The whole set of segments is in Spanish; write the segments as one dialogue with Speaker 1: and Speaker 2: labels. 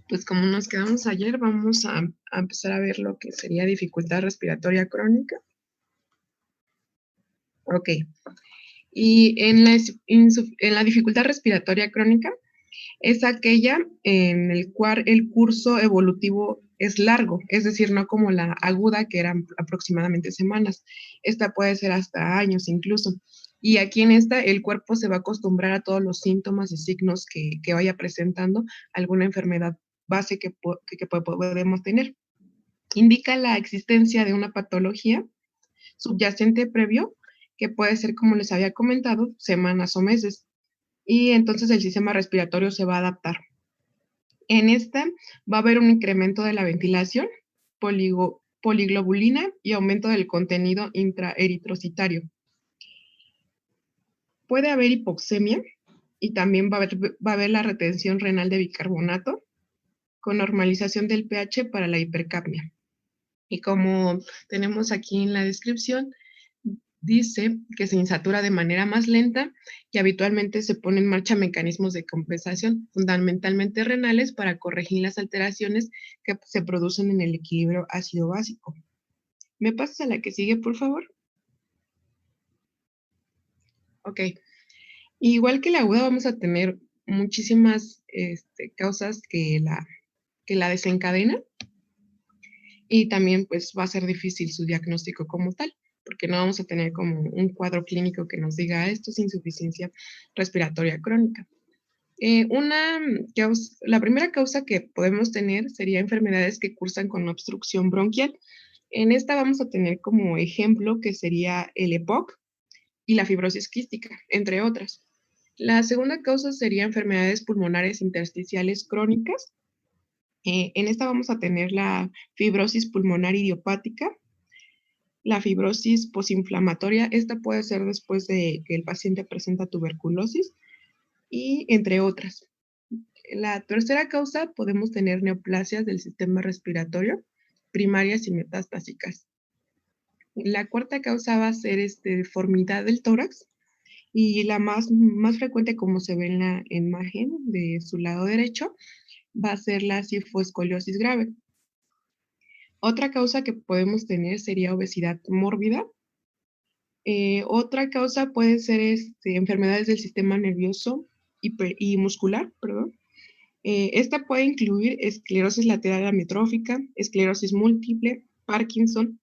Speaker 1: Pues como nos quedamos ayer, vamos a empezar a ver lo que sería dificultad respiratoria crónica. Ok. Y en la dificultad respiratoria crónica es aquella en el cual el curso evolutivo es largo, es decir, no como la aguda, que eran aproximadamente semanas. Esta puede ser hasta años incluso. Y aquí en esta, el cuerpo se va a acostumbrar a todos los síntomas y signos que vaya presentando alguna enfermedad base que podemos tener. Indica la existencia de una patología subyacente previo, que puede ser, como les había comentado, semanas o meses. Y entonces el sistema respiratorio se va a adaptar. En esta va a haber un incremento de la ventilación, poliglobulina y aumento del contenido intraeritrocitario. Puede haber hipoxemia y también va a haber la retención renal de bicarbonato con normalización del pH para la hipercapnia. Y como tenemos aquí en la descripción, dice que se insatura de manera más lenta y habitualmente se ponen en marcha mecanismos de compensación, fundamentalmente renales, para corregir las alteraciones que se producen en el equilibrio ácido-básico. ¿Me pasas a la que sigue, por favor? Ok. Igual que la aguda, vamos a tener muchísimas causas que la desencadenan, y también pues va a ser difícil su diagnóstico como tal, porque no vamos a tener como un cuadro clínico que nos diga esto es insuficiencia respiratoria crónica. La primera causa que podemos tener sería enfermedades que cursan con obstrucción bronquial. En esta vamos a tener como ejemplo que sería el EPOC y la fibrosis quística, entre otras. La segunda causa sería enfermedades pulmonares intersticiales crónicas. En esta vamos a tener la fibrosis pulmonar idiopática, la fibrosis posinflamatoria. Esta puede ser después de que el paciente presenta tuberculosis, y entre otras. La tercera causa, podemos tener neoplasias del sistema respiratorio, primarias y metastásicas. La cuarta causa va a ser deformidad del tórax, y la más frecuente, como se ve en la imagen de su lado derecho, va a ser la cifoescoliosis grave. Otra causa que podemos tener sería obesidad mórbida. Otra causa puede ser enfermedades del sistema nervioso y muscular, perdón. Esta puede incluir esclerosis lateral amiotrófica, esclerosis múltiple, Parkinson,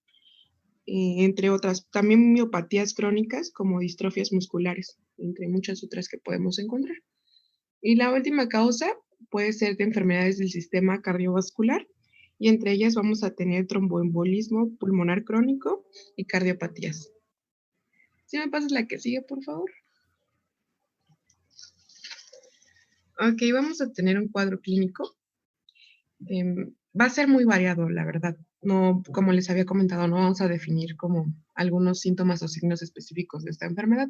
Speaker 1: entre otras. También miopatías crónicas como distrofias musculares, entre muchas otras que podemos encontrar. Y la última causa puede ser de enfermedades del sistema cardiovascular, y entre ellas vamos a tener tromboembolismo pulmonar crónico y cardiopatías. ¿Sí me pasas la que sigue, por favor? Ok, vamos a tener un cuadro clínico. Va a ser muy variado, la verdad. No, como les había comentado, no vamos a definir como algunos síntomas o signos específicos de esta enfermedad.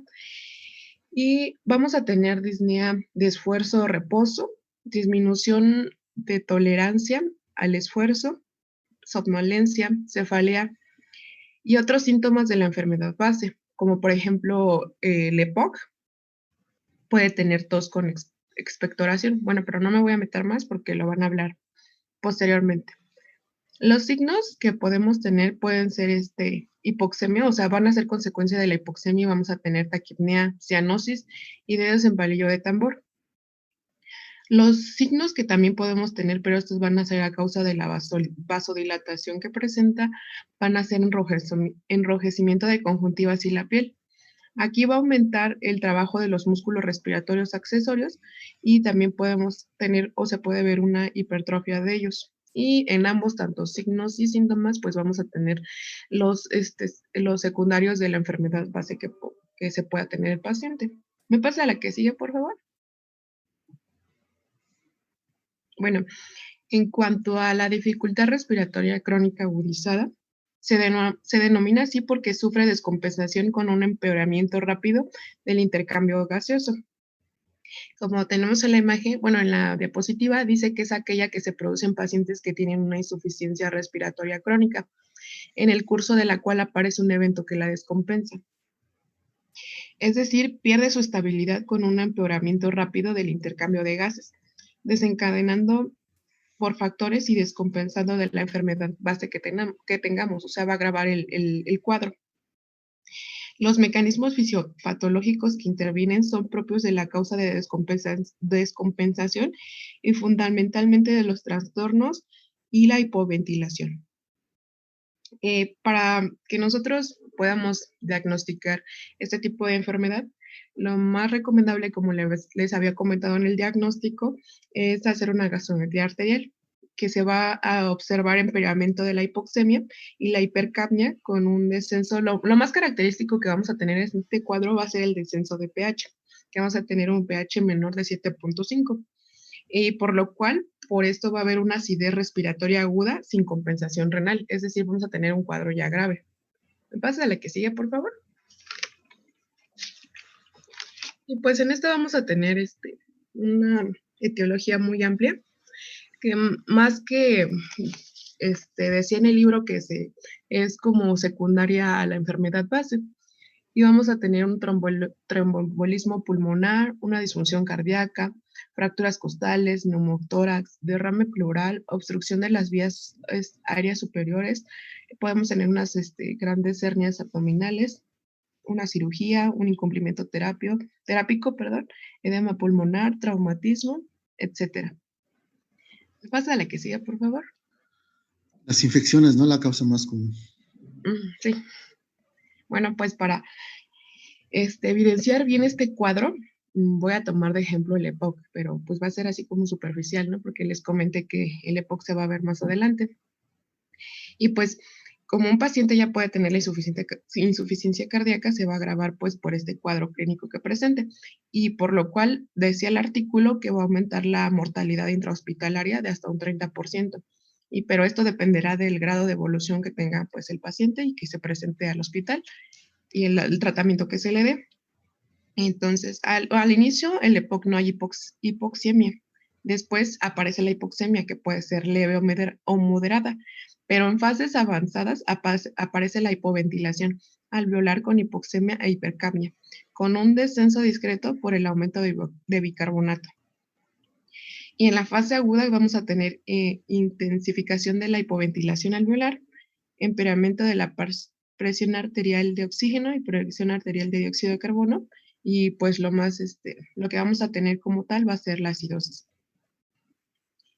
Speaker 1: Y vamos a tener disnea de esfuerzo o reposo, disminución de tolerancia al esfuerzo, somnolencia, cefalea y otros síntomas de la enfermedad base, como por ejemplo el EPOC. Puede tener tos con expectoración. Bueno, pero no me voy a meter más porque lo van a hablar posteriormente. Los signos que podemos tener pueden ser hipoxemia, o sea, van a ser consecuencia de la hipoxemia, y vamos a tener taquipnea, cianosis y dedos en palillo de tambor. Los signos que también podemos tener, pero estos van a ser a causa de la vasodilatación que presenta, van a ser enrojecimiento de conjuntivas y la piel. Aquí va a aumentar el trabajo de los músculos respiratorios accesorios, y también podemos tener o se puede ver una hipertrofia de ellos. Y en ambos, tanto signos y síntomas, pues vamos a tener los secundarios de la enfermedad base que se pueda tener el paciente. ¿Me pasa a la que sigue, por favor? Bueno, en cuanto a la dificultad respiratoria crónica agudizada, se denomina así porque sufre descompensación con un empeoramiento rápido del intercambio gaseoso. Como tenemos en la imagen, bueno, en la diapositiva, dice que es aquella que se produce en pacientes que tienen una insuficiencia respiratoria crónica, en el curso de la cual aparece un evento que la descompensa. Es decir, pierde su estabilidad con un empeoramiento rápido del intercambio de gases, desencadenando por factores y descompensando de la enfermedad base que tengamos, o sea, va a agravar el cuadro. Los mecanismos fisiopatológicos que intervienen son propios de la causa de descompensación y fundamentalmente de los trastornos y la hipoventilación. Para que nosotros podamos diagnosticar este tipo de enfermedad, lo más recomendable, como les había comentado en el diagnóstico, es hacer una gasometría arterial, que se va a observar empeoramiento de la hipoxemia y la hipercapnia con un descenso. Lo más característico que vamos a tener en este cuadro va a ser el descenso de pH, que vamos a tener un pH menor de 7.5. Y por lo cual, por esto va a haber una acidez respiratoria aguda sin compensación renal, es decir, vamos a tener un cuadro ya grave. ¿Me pasa a la que sigue, por favor? Y pues en esta vamos a tener una etiología muy amplia, que más que decía en el libro que es como secundaria a la enfermedad base. Y vamos a tener un tromboembolismo pulmonar, una disfunción cardíaca, fracturas costales, neumotórax, derrame pleural, obstrucción de las vías aéreas superiores. Podemos tener unas grandes hernias abdominales, una cirugía, un incumplimiento terápico, edema pulmonar, traumatismo, etcétera. Pasa a la que siga, por favor.
Speaker 2: Las infecciones, ¿no? La causa más común.
Speaker 1: Sí. Bueno, pues para evidenciar bien este cuadro, voy a tomar de ejemplo el EPOC, pero pues va a ser así como superficial, ¿no? Porque les comenté que el EPOC se va a ver más adelante. Y pues, como un paciente ya puede tener la insuficiencia cardíaca, se va a agravar pues por este cuadro clínico que presente. Y por lo cual decía el artículo que va a aumentar la mortalidad intrahospitalaria de hasta un 30%. Pero esto dependerá del grado de evolución que tenga pues el paciente y que se presente al hospital y el tratamiento que se le dé. Entonces, al inicio, el EPOC no hay hipoxemia. Después aparece la hipoxemia, que puede ser leve o moderada, pero en fases avanzadas aparece la hipoventilación alveolar con hipoxemia e hipercapnia, con un descenso discreto por el aumento de bicarbonato. Y en la fase aguda vamos a tener intensificación de la hipoventilación alveolar, empeoramiento de la presión arterial de oxígeno y presión arterial de dióxido de carbono, y pues lo que vamos a tener como tal va a ser la acidosis.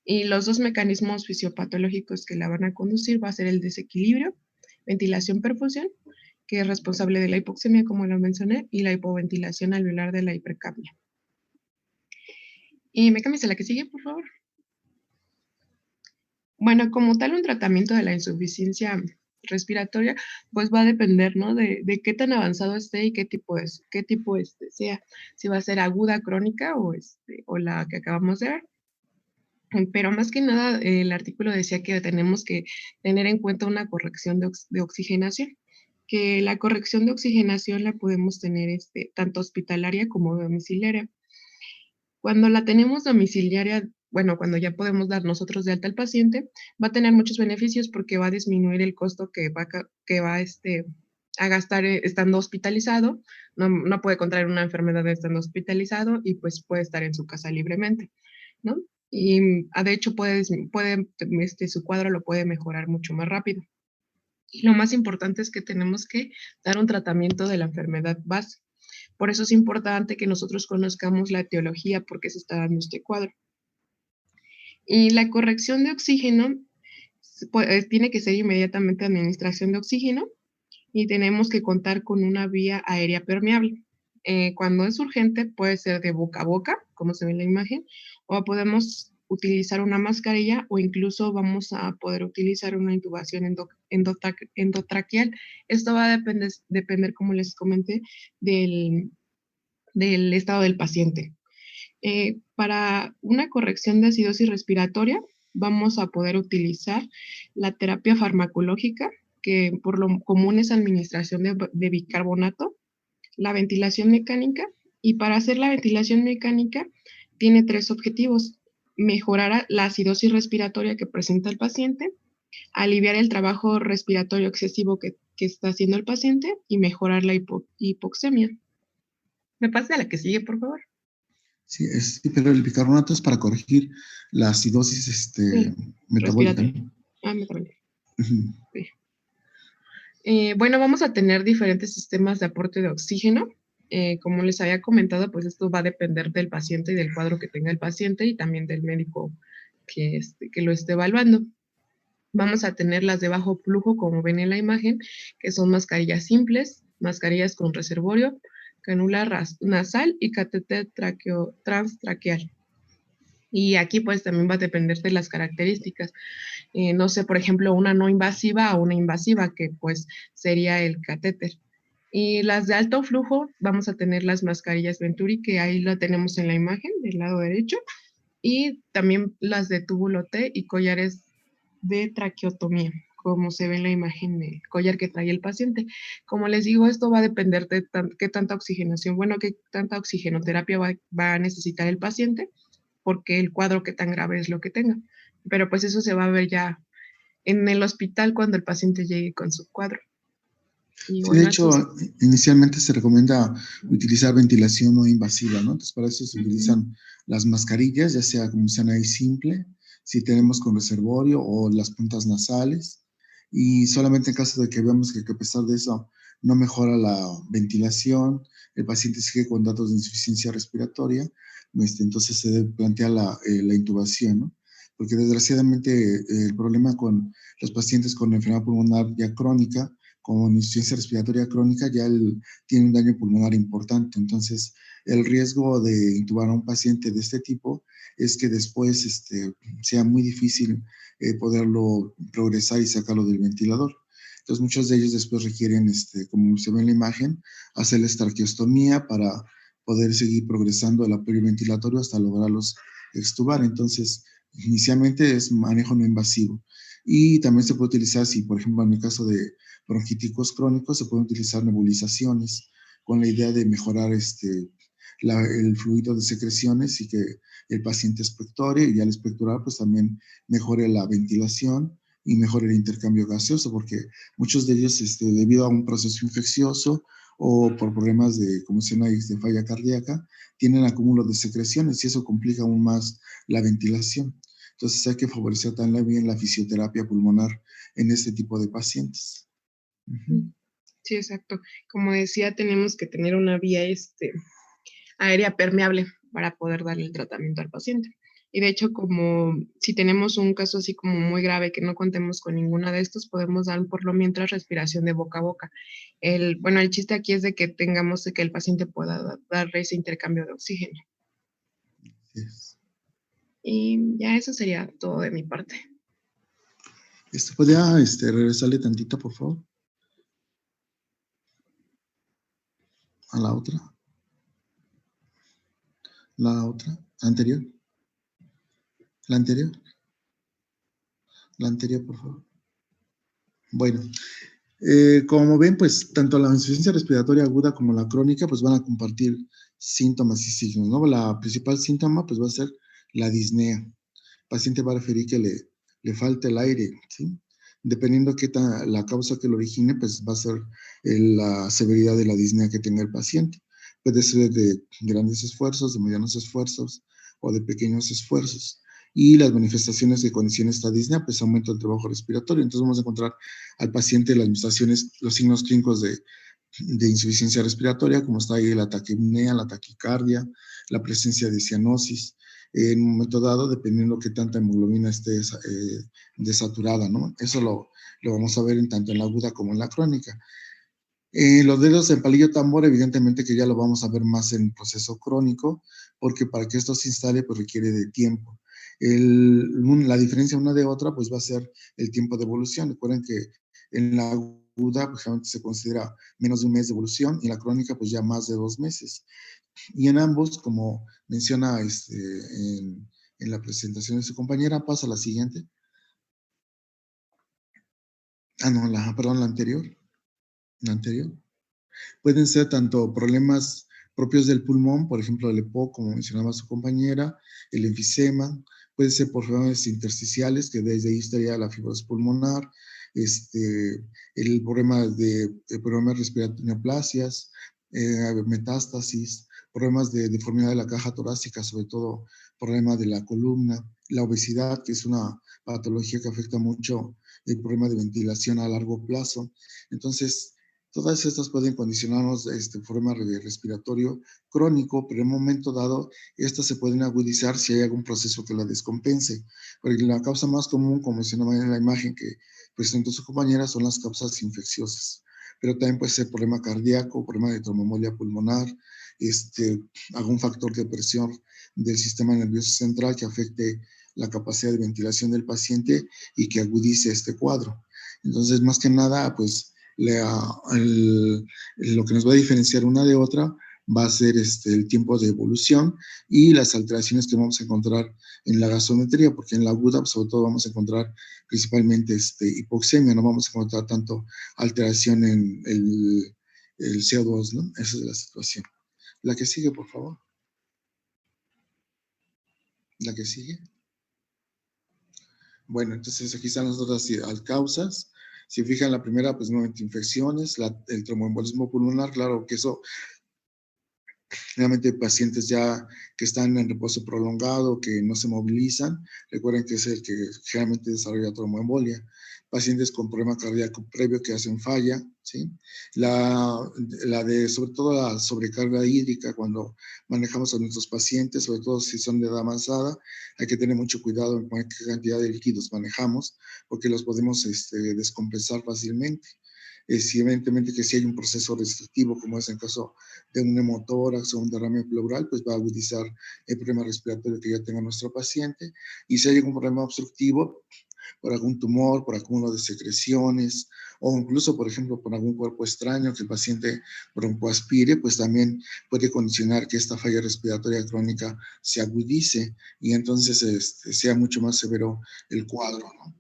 Speaker 1: Y los dos mecanismos fisiopatológicos que la van a conducir va a ser el desequilibrio, ventilación-perfusión, que es responsable de la hipoxemia, como lo mencioné, y la hipoventilación alveolar de la hipercapnia. Y me cambias a la que sigue, por favor. Bueno, como tal, un tratamiento de la insuficiencia respiratoria, pues va a depender, ¿no? De qué tan avanzado esté y qué tipo sea, si va a ser aguda, crónica o la que acabamos de ver. Pero más que nada, el artículo decía que tenemos que tener en cuenta una corrección de oxigenación, que la corrección de oxigenación la podemos tener tanto hospitalaria como domiciliaria. Cuando la tenemos domiciliaria, bueno, cuando ya podemos dar nosotros de alta al paciente, va a tener muchos beneficios porque va a disminuir el costo que va a gastar estando hospitalizado. No puede contraer una enfermedad estando hospitalizado y pues puede estar en su casa libremente, ¿no? Y de hecho su cuadro lo puede mejorar mucho más rápido. Y lo más importante es que tenemos que dar un tratamiento de la enfermedad base. Por eso es importante que nosotros conozcamos la etiología, por qué se está dando este cuadro. Y la corrección de oxígeno tiene que ser inmediatamente administración de oxígeno y tenemos que contar con una vía aérea permeable. Cuando es urgente puede ser de boca a boca, como se ve en la imagen, o podemos utilizar una mascarilla o incluso vamos a poder utilizar una intubación endotraqueal. Esto va a depender, como les comenté, del estado del paciente. Para una corrección de acidosis respiratoria, vamos a poder utilizar la terapia farmacológica, que por lo común es administración de bicarbonato, la ventilación mecánica, y para hacer la ventilación mecánica tiene tres objetivos: mejorar la acidosis respiratoria que presenta el paciente, aliviar el trabajo respiratorio excesivo que está haciendo el paciente y mejorar la hipoxemia. ¿Me pasa a la que sigue, por favor?
Speaker 2: Sí, pero el bicarbonato es para corregir la acidosis
Speaker 1: Sí,
Speaker 2: metabólica,
Speaker 1: respiratorio.
Speaker 2: ¿no?
Speaker 1: Metabólico.
Speaker 2: Ujú.
Speaker 1: Sí. Bueno, vamos a tener diferentes sistemas de aporte de oxígeno. Como les había comentado, pues esto va a depender del paciente y del cuadro que tenga el paciente y también del médico que lo esté evaluando. Vamos a tener las de bajo flujo, como ven en la imagen, que son mascarillas simples, mascarillas con reservorio, canula nasal y catéter transtraqueal. Y aquí pues también va a depender de las características. No sé, por ejemplo, una no invasiva o una invasiva, que pues sería el catéter. Y las de alto flujo, vamos a tener las mascarillas Venturi, que ahí la tenemos en la imagen del lado derecho, y también las de túbulo T y collares de traqueotomía, como se ve en la imagen del collar que trae el paciente. Como les digo, esto va a depender de qué tanta oxigenación, bueno, qué tanta oxigenoterapia va a necesitar el paciente, porque el cuadro qué tan grave es lo que tenga. Pero pues eso se va a ver ya en el hospital cuando el paciente llegue con su cuadro. Y
Speaker 2: Sí, de
Speaker 1: bueno,
Speaker 2: hecho, inicialmente se recomienda utilizar ventilación no invasiva, ¿no? Entonces, para eso se
Speaker 1: ujú,
Speaker 2: utilizan las mascarillas, ya sea como dicen ahí simple, si tenemos con reservorio o las puntas nasales. Y solamente en caso de que veamos que a pesar de eso no mejora la ventilación, el paciente sigue con datos de insuficiencia respiratoria, entonces se debe plantear la intubación, ¿no? Porque desgraciadamente el problema con los pacientes con enfermedad pulmonar ya crónica con insuficiencia respiratoria crónica ya tiene un daño pulmonar importante. Entonces, el riesgo de intubar a un paciente de este tipo es que después sea muy difícil poderlo progresar y sacarlo del ventilador. Entonces, muchos de ellos después requieren, como se ve en la imagen, hacerles traqueostomía para poder seguir progresando el apoyo ventilatorio hasta lograrlos extubar. Entonces, inicialmente es manejo no invasivo. Y también se puede utilizar, si por ejemplo en el caso de bronquíticos crónicos, se pueden utilizar nebulizaciones con la idea de mejorar el fluido de secreciones y que el paciente expectore y al expectorar pues también mejore la ventilación y mejore el intercambio gaseoso, porque muchos de ellos debido a un proceso infeccioso o por problemas de, como se llama, de falla cardíaca, tienen acúmulo de secreciones y eso complica aún más la ventilación. Entonces hay que favorecer también la fisioterapia pulmonar en este tipo de pacientes. Ujú.
Speaker 1: sí, exacto. Como decía, tenemos que tener una vía aérea permeable para poder darle el tratamiento al paciente. Y de hecho, como si tenemos un caso así como muy grave que no contemos con ninguna de estos, podemos dar por lo mientras respiración de boca a boca. Bueno, el chiste aquí es de que tengamos que el paciente pueda darle ese intercambio de oxígeno.
Speaker 2: Yes.
Speaker 1: Y ya eso sería todo de mi parte.
Speaker 2: ¿Podría regresarle tantito, por favor? A la otra, anterior, la anterior, la anterior, por favor. Bueno, como ven, pues tanto la insuficiencia respiratoria aguda como la crónica, pues van a compartir síntomas y signos, ¿no? La principal síntoma, pues va a ser la disnea. El paciente va a referir que le falta el aire, ¿sí? Dependiendo la causa que lo origine, pues va a ser la severidad de la disnea que tenga el paciente. Puede ser de grandes esfuerzos, de medianos esfuerzos o de pequeños esfuerzos. Y las manifestaciones que condicionan esta disnea, pues aumento del trabajo respiratorio. Entonces vamos a encontrar al paciente las manifestaciones, los signos clínicos de insuficiencia respiratoria, como está ahí la taquipnea, la taquicardia, la presencia de cianosis, en un momento dado, dependiendo de qué tanta hemoglobina esté desaturada, ¿no? Eso lo vamos a ver tanto en la aguda como en la crónica. Los dedos en palillo tambor, evidentemente que ya lo vamos a ver más en proceso crónico, porque para que esto se instale, pues requiere de tiempo. La diferencia una de otra, pues va a ser el tiempo de evolución. Recuerden que en la aguda, pues generalmente se considera menos de un mes de evolución, y en la crónica, pues ya más de 2 meses. Y en ambos, como menciona en la presentación de su compañera, pasa la siguiente. Ah, no, perdón, la anterior. La anterior. Pueden ser tanto problemas propios del pulmón, por ejemplo, el EPOC, como mencionaba su compañera, el enfisema, puede ser por problemas intersticiales, que desde ahí estaría la fibrosis pulmonar, el problema de problemas respiratorios, neoplasias, metástasis, problemas de deformidad de la caja torácica, sobre todo problemas de la columna, la obesidad, que es una patología que afecta mucho el problema de ventilación a largo plazo. Entonces, todas estas pueden condicionarnos problema respiratorio crónico, pero en un momento dado, estas se pueden agudizar si hay algún proceso que la descompense. Porque la causa más común, como mencionaba en la imagen que presentó su compañera, son las causas infecciosas. Pero también puede ser problema cardíaco, problema de tromboembolia pulmonar, algún factor de presión del sistema nervioso central que afecte la capacidad de ventilación del paciente y que agudice este cuadro. Entonces, más que nada, pues, lo que nos va a diferenciar una de otra va a ser el tiempo de evolución y las alteraciones que vamos a encontrar en la gasometría, porque en la aguda, pues, sobre todo, vamos a encontrar principalmente hipoxemia, no vamos a encontrar tanto alteración en el CO2, ¿no? Esa es la situación. La que sigue, por favor. La que sigue. Bueno, entonces aquí están las otras causas. Si fijan, la primera, pues nuevamente infecciones, el tromboembolismo pulmonar, claro que eso, realmente pacientes ya que están en reposo prolongado, que no se movilizan, recuerden que es el que generalmente desarrolla tromboembolia. Pacientes con problema cardíaco previo que hacen falla, ¿sí? Sobre todo la sobrecarga hídrica cuando manejamos a nuestros pacientes, sobre todo si son de edad avanzada, hay que tener mucho cuidado en qué cantidad de líquidos manejamos, porque los podemos descompensar fácilmente. Evidentemente que si hay un proceso restrictivo, como es el caso de un hemotórax o un derrame pleural, pues va a agudizar el problema respiratorio que ya tenga nuestro paciente. Y si hay algún problema obstructivo, por algún tumor, por acúmulo de secreciones, o incluso, por ejemplo, por algún cuerpo extraño que el paciente broncoaspire, pues también puede condicionar que esta falla respiratoria crónica se agudice y entonces sea mucho más severo el cuadro, ¿no?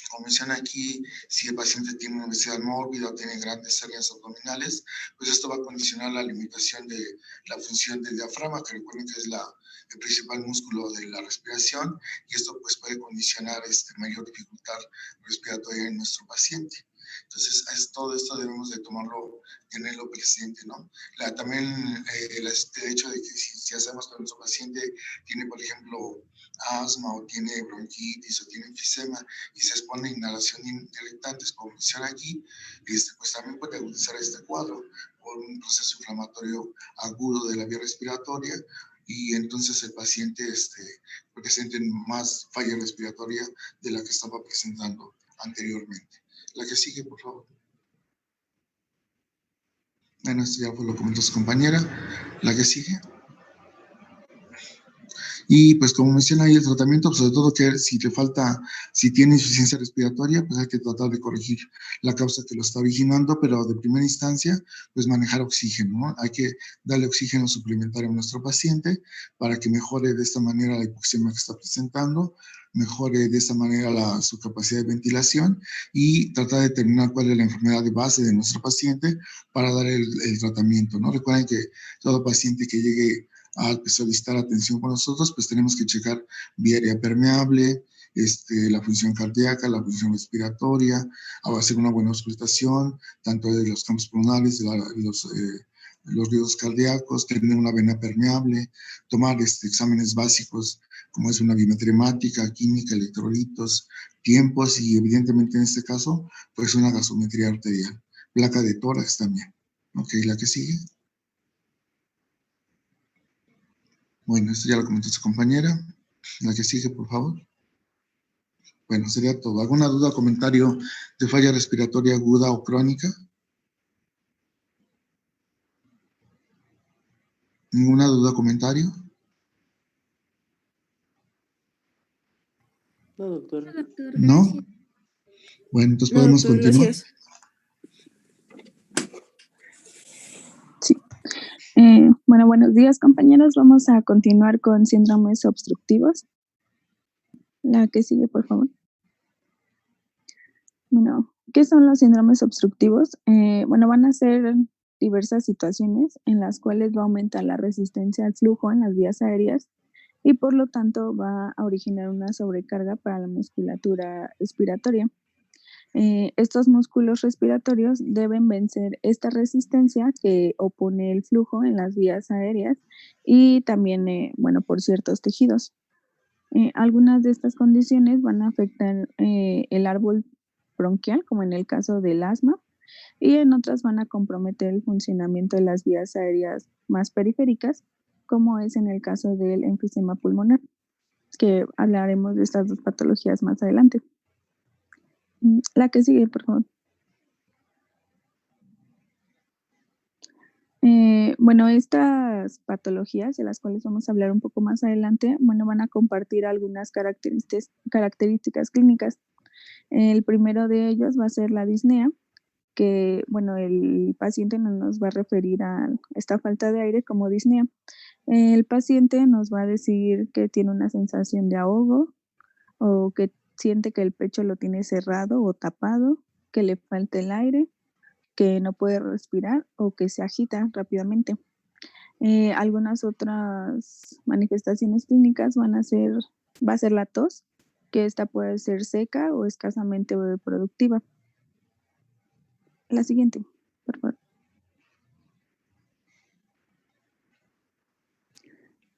Speaker 2: Como menciona aquí, si el paciente tiene una obesidad mórbida o tiene grandes hernias abdominales, pues esto va a condicionar la limitación de la función del diafragma, que recuerden que es el principal músculo de la respiración, y esto pues puede condicionar mayor dificultad respiratoria en nuestro paciente. Entonces, todo esto debemos de tenerlo presente, ¿no? También el hecho de que si hacemos que nuestro paciente tiene, por ejemplo, asma o tiene bronquitis o tiene enfisema y se expone a inhalación de irritantes, como menciona aquí, pues también puede agudizar este cuadro por un proceso inflamatorio agudo de la vía respiratoria y entonces el paciente presente más falla respiratoria de la que estaba presentando anteriormente. La que sigue, por favor. Bueno, esto ya lo comentó su compañera. La que sigue. Y pues como menciona ahí el tratamiento, pues sobre todo que si tiene insuficiencia respiratoria, pues hay que tratar de corregir la causa que lo está originando, pero de primera instancia, pues manejar oxígeno, ¿no? Hay que darle oxígeno suplementario a nuestro paciente para que mejore de esta manera la hipoxemia que está presentando, mejore de esta manera su capacidad de ventilación y tratar de determinar cuál es la enfermedad de base de nuestro paciente para dar el tratamiento, ¿no? Recuerden que todo paciente que llegue a solicitar atención con nosotros, pues tenemos que checar vía aérea permeable, la función cardíaca, la función respiratoria, hacer una buena auscultación, tanto de los campos pulmonares, los ruidos cardíacos, tener una vena permeable, tomar exámenes básicos como es una biometría hemática, química, electrolitos, tiempos y evidentemente en este caso, pues una gasometría arterial, placa de tórax también. Ok, la que sigue. Bueno, esto ya lo comentó su compañera. La que sigue, por favor. Bueno, sería todo. ¿Alguna duda o comentario de falla respiratoria aguda o crónica? ¿Ninguna duda o comentario?
Speaker 3: No, doctor.
Speaker 4: No, doctor,
Speaker 2: ¿No?
Speaker 4: gracias.
Speaker 2: Bueno, entonces
Speaker 3: No,
Speaker 2: podemos
Speaker 3: doctor,
Speaker 2: continuar.
Speaker 3: gracias.
Speaker 4: Sí. Bueno, buenos días, compañeros. Vamos a continuar con síndromes obstructivos. La que sigue, por favor. Bueno, ¿qué son los síndromes obstructivos? Bueno, van a ser diversas situaciones en las cuales va a aumentar la resistencia al flujo en las vías aéreas y por lo tanto va a originar una sobrecarga para la musculatura respiratoria. Estos músculos respiratorios deben vencer esta resistencia que opone el flujo en las vías aéreas y también, bueno, por ciertos tejidos. Algunas de estas condiciones van a afectar el árbol bronquial, como en el caso del asma, y en otras van a comprometer el funcionamiento de las vías aéreas más periféricas, como es en el caso del enfisema pulmonar, que hablaremos de estas dos patologías más adelante. La que sigue, por favor. Bueno, estas patologías, de las cuales vamos a hablar un poco más adelante, bueno, van a compartir algunas características clínicas. El primero de ellos va a ser la disnea, que, bueno, el paciente no nos va a referir a esta falta de aire como disnea. El paciente nos va a decir que tiene una sensación de ahogo o que siente que el pecho lo tiene cerrado o tapado, que le falta el aire, que no puede respirar o que se agita rápidamente. Algunas otras manifestaciones clínicas va a ser la tos, que esta puede ser seca o escasamente productiva. La siguiente, por favor.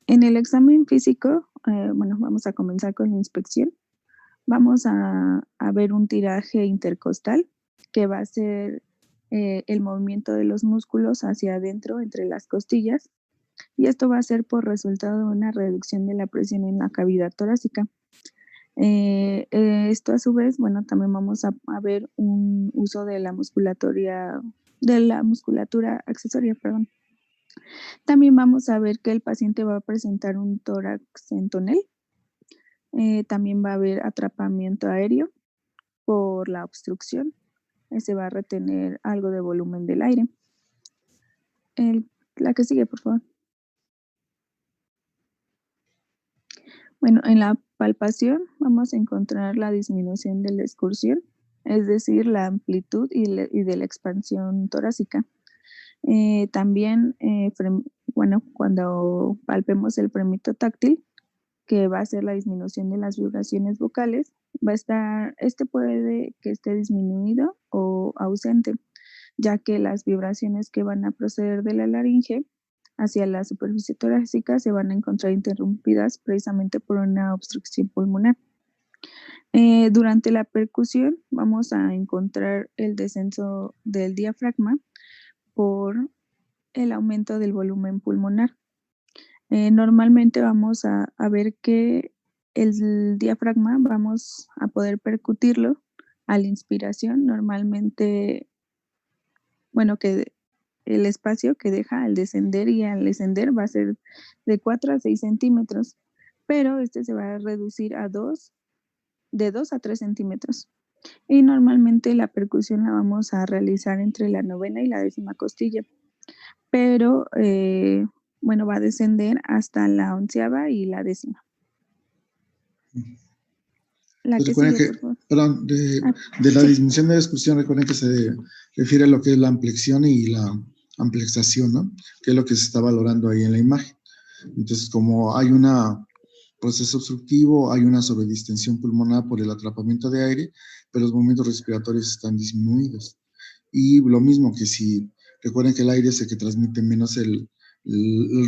Speaker 4: En el examen físico, bueno, vamos a comenzar con la inspección. Vamos a ver un tiraje intercostal, que va a ser el movimiento de los músculos hacia adentro entre las costillas, y esto va a ser por resultado de una reducción de la presión en la cavidad torácica. Esto a su vez, bueno, también vamos a ver un uso de la musculatura accesoria, perdón. También vamos a ver que el paciente va a presentar un tórax en tonel. También va a haber atrapamiento aéreo por la obstrucción. Se va a retener algo de volumen del aire. La que sigue, por favor. Bueno, en la palpación vamos a encontrar la disminución de la excursión, es decir, la amplitud y de la expansión torácica. También, bueno, cuando palpemos el premito táctil, que va a ser la disminución de las vibraciones vocales, puede que esté disminuido o ausente, ya que las vibraciones que van a proceder de la laringe hacia la superficie torácica se van a encontrar interrumpidas precisamente por una obstrucción pulmonar. Durante la percusión vamos a encontrar el descenso del diafragma por el aumento del volumen pulmonar. Normalmente vamos a ver que el diafragma vamos a poder percutirlo a la inspiración. Normalmente, bueno, que el espacio que deja al descender y al descender va a ser de 4 a 6 centímetros, pero este se va a reducir de 2 a 3 centímetros. Y normalmente la percusión la vamos a realizar entre la 9ª y la 10ª costilla, pero bueno, va a descender hasta la 11ª y la 10ª. La que
Speaker 2: Recuerden
Speaker 4: sigue, por favor.
Speaker 2: Perdón, de la
Speaker 4: sí.
Speaker 2: disminución de la excursión, recuerden que se refiere a lo que es la ampliación y la amplexación, ¿no? Que es lo que se está valorando ahí en la imagen. Entonces, como hay un proceso obstructivo, hay una sobredistensión pulmonar por el atrapamiento de aire, pero los movimientos respiratorios están disminuidos. Y lo mismo que si recuerden que el aire es el que transmite menos el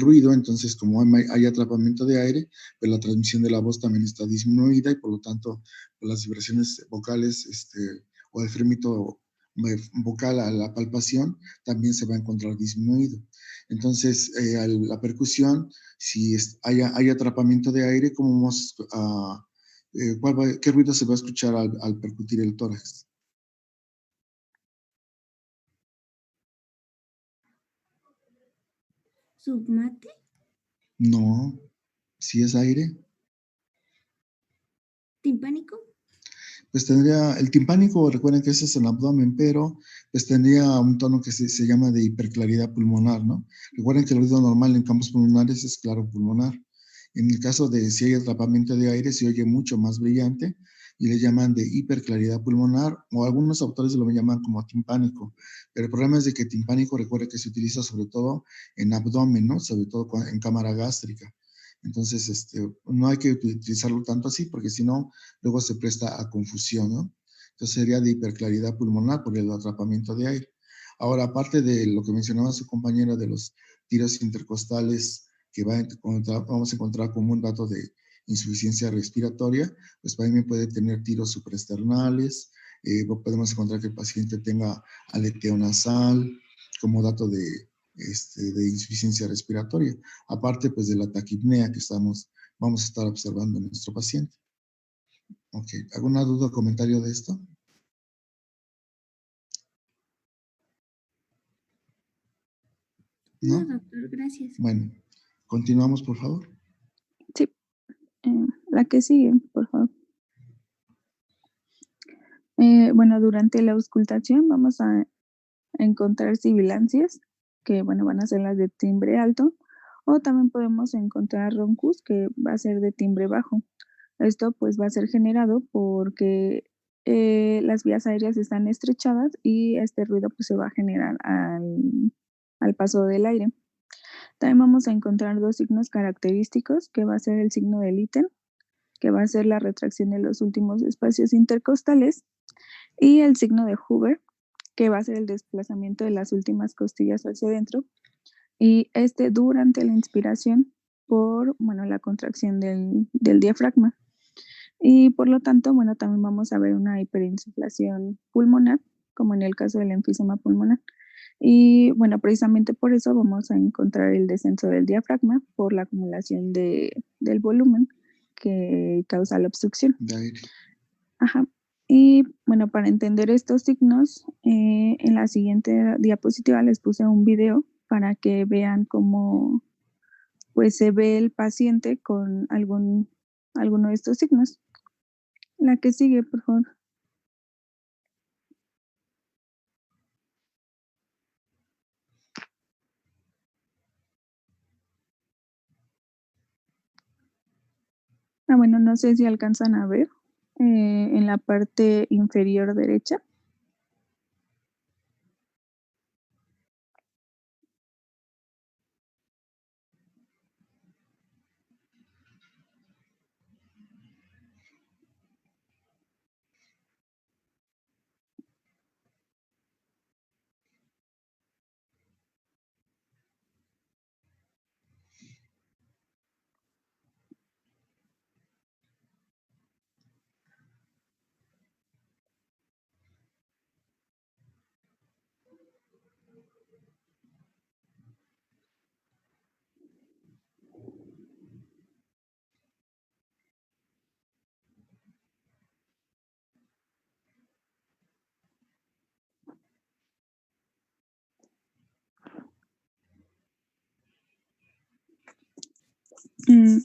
Speaker 2: ruido, entonces como hay atrapamiento de aire, pues la transmisión de la voz también está disminuida y por lo tanto pues las vibraciones vocales o el frémito vocal a la palpación también se va a encontrar disminuido. Entonces, la percusión, si hay atrapamiento de aire, ¿cómo vamos a, qué ruido se va a escuchar al percutir el tórax?
Speaker 3: ¿Submate?
Speaker 2: No, si es aire.
Speaker 3: ¿Timpánico?
Speaker 2: Pues tendría el timpánico, recuerden que ese es el abdomen, pero pues tendría un tono que se llama de hiperclaridad pulmonar, ¿no? Recuerden que el ruido normal en campos pulmonares es claro pulmonar. En el caso de si hay atrapamiento de aire, se oye mucho más brillante y le llaman de hiperclaridad pulmonar, o algunos autores lo llaman como timpánico. Pero el problema es de que timpánico, recuerden que se utiliza sobre todo en abdomen, ¿no? Sobre todo en cámara gástrica. Entonces, no hay que utilizarlo tanto así, porque si no, luego se presta a confusión, ¿no? Entonces sería de hiperclaridad pulmonar por el atrapamiento de aire. Ahora, aparte de lo que mencionaba su compañera de los tiros intercostales que vamos a encontrar como un dato de insuficiencia respiratoria, pues también puede tener tiros supraesternales, podemos encontrar que el paciente tenga aleteo nasal como dato de insuficiencia respiratoria, aparte pues de la taquipnea que vamos a estar observando en nuestro paciente. Ok, ¿alguna duda o comentario de esto?
Speaker 3: No, doctor, gracias.
Speaker 2: Bueno, continuamos, por favor.
Speaker 4: Sí, la que sigue, por favor. Bueno, durante la auscultación vamos a encontrar sibilancias, que bueno, van a ser las de timbre alto, o también podemos encontrar roncus, que va a ser de timbre bajo. Esto pues va a ser generado porque las vías aéreas están estrechadas y este ruido pues se va a generar al paso del aire. También vamos a encontrar dos signos característicos, que va a ser el signo de Litten, que va a ser la retracción de los últimos espacios intercostales, y el signo de Hoover, que va a ser el desplazamiento de las últimas costillas hacia adentro, y durante la inspiración por, bueno, la contracción del diafragma. Y por lo tanto, bueno, también vamos a ver una hiperinsuflación pulmonar, como en el caso del enfisema pulmonar. Y bueno, precisamente por eso vamos a encontrar el descenso del diafragma por la acumulación del volumen que causa la obstrucción.
Speaker 2: De aire.
Speaker 4: Ajá. Y bueno, para entender estos signos, en la siguiente diapositiva les puse un video para que vean cómo pues se ve el paciente con alguno de estos signos. La que sigue, por favor. Bueno, no sé si alcanzan a ver en la parte inferior derecha.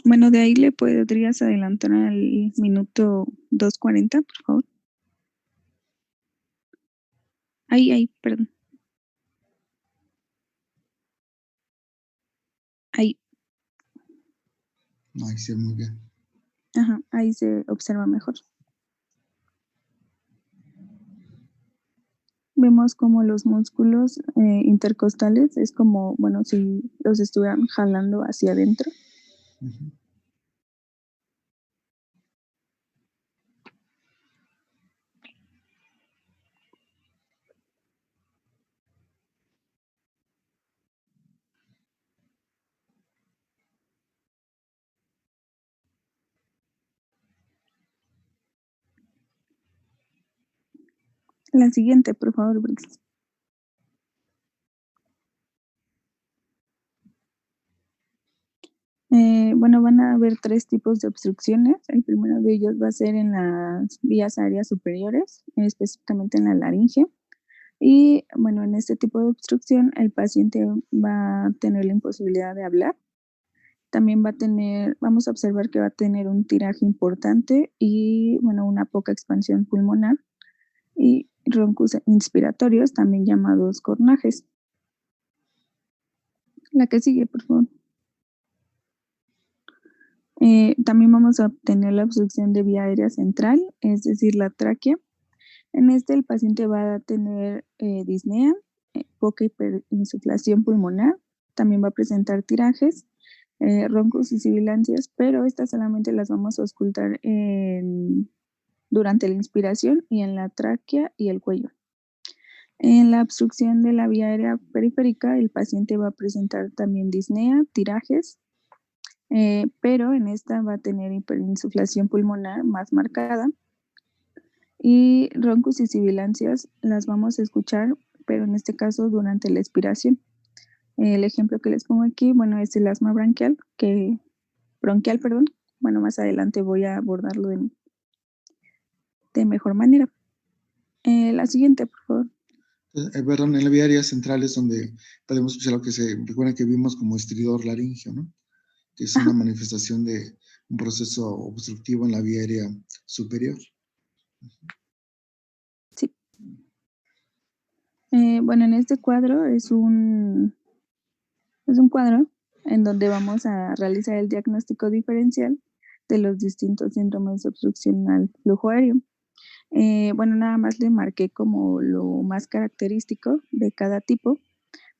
Speaker 4: Bueno, de ahí le podrías adelantar al minuto 2:40, por favor. Ahí, perdón. Ahí.
Speaker 2: Ahí sí, muy bien.
Speaker 4: Ajá, ahí se observa mejor. Vemos como los músculos intercostales es como, bueno, si los estuvieran jalando hacia adentro.
Speaker 2: Uh-huh.
Speaker 4: La siguiente, por favor, Brix. Bueno, van a haber tres tipos de obstrucciones. El primero de ellos va a ser en las vías aéreas superiores, específicamente en la laringe. Y bueno, en este tipo de obstrucción el paciente va a tener la imposibilidad de hablar. También vamos a observar que va a tener un tiraje importante y bueno, una poca expansión pulmonar y roncus inspiratorios, también llamados cornajes. La que sigue, por favor. También vamos a obtener la obstrucción de vía aérea central, es decir, la tráquea. En el paciente va a tener disnea, poca hiperinsuflación pulmonar, también va a presentar tirajes, roncos y sibilancias, pero estas solamente las vamos a auscultar en durante la inspiración y en la tráquea y el cuello. En la obstrucción de la vía aérea periférica, el paciente va a presentar también disnea, tirajes, pero en esta va a tener hiperinsuflación pulmonar más marcada y roncos y sibilancias las vamos a escuchar, pero en este caso durante la expiración. El ejemplo que les pongo aquí, bueno, es el asma bronquial, perdón. Bueno, más adelante voy a abordarlo de mejor manera. La siguiente, por favor.
Speaker 2: Perdón, en la vía aérea central es donde podemos escuchar lo que recuerda que vimos como estridor laringio, ¿no? Que es una manifestación de un proceso obstructivo en la vía aérea superior.
Speaker 4: Sí. Bueno, en este cuadro es un cuadro en donde vamos a realizar el diagnóstico diferencial de los distintos síndromes de obstrucción al flujo aéreo. Bueno, nada más le marqué como lo más característico de cada tipo.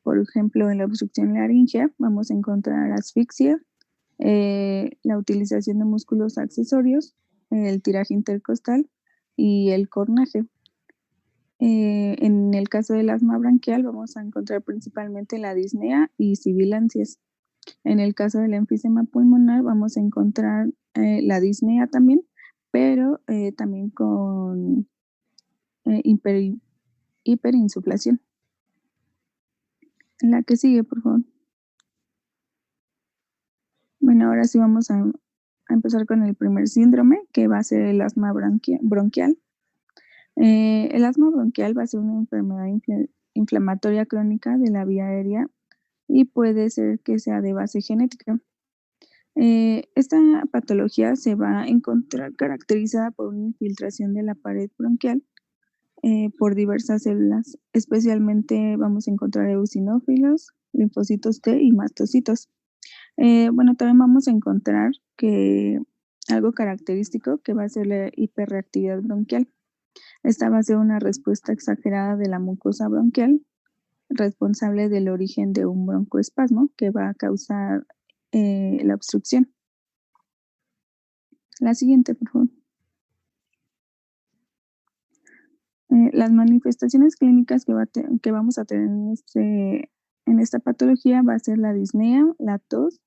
Speaker 4: Por ejemplo, en la obstrucción laringea vamos a encontrar asfixia, la utilización de músculos accesorios, el tiraje intercostal y el cornaje. En el caso del asma bronquial vamos a encontrar principalmente la disnea y sibilancias. En el caso del enfisema pulmonar vamos a encontrar la disnea también, pero también con hiperinsuflación. La que sigue, por favor. Bueno, ahora sí vamos a empezar con el primer síndrome, que va a ser el asma bronquial. El asma bronquial va a ser una enfermedad inflamatoria crónica de la vía aérea y puede ser que sea de base genética. Esta patología se va a encontrar caracterizada por una infiltración de la pared bronquial por diversas células, especialmente vamos a encontrar eosinófilos, linfocitos T y mastocitos. Bueno, también vamos a encontrar que algo característico que va a ser la hiperreactividad bronquial. Esta va a ser una respuesta exagerada de la mucosa bronquial, responsable del origen de un broncoespasmo que va a causar la obstrucción. La siguiente, por favor. Las manifestaciones clínicas que vamos a tener en esta patología va a ser la disnea, la tos,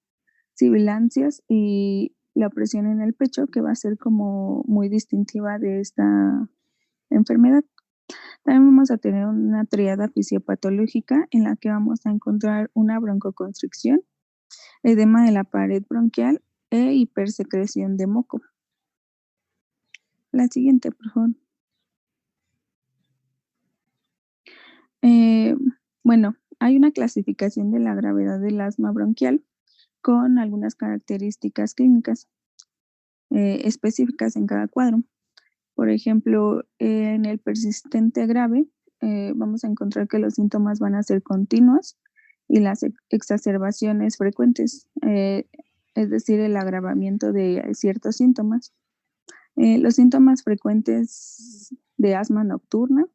Speaker 4: sibilancias y la opresión en el pecho, que va a ser como muy distintiva de esta enfermedad. También vamos a tener una triada fisiopatológica en la que vamos a encontrar una broncoconstricción, edema de la pared bronquial e hipersecreción de moco. La siguiente, por favor. Bueno, hay una clasificación de la gravedad del asma bronquial con algunas características clínicas específicas en cada cuadro. Por ejemplo, en el persistente grave, vamos a encontrar que los síntomas van a ser continuos y las exacerbaciones frecuentes, es decir, el agravamiento de ciertos síntomas. Los síntomas frecuentes de asma nocturna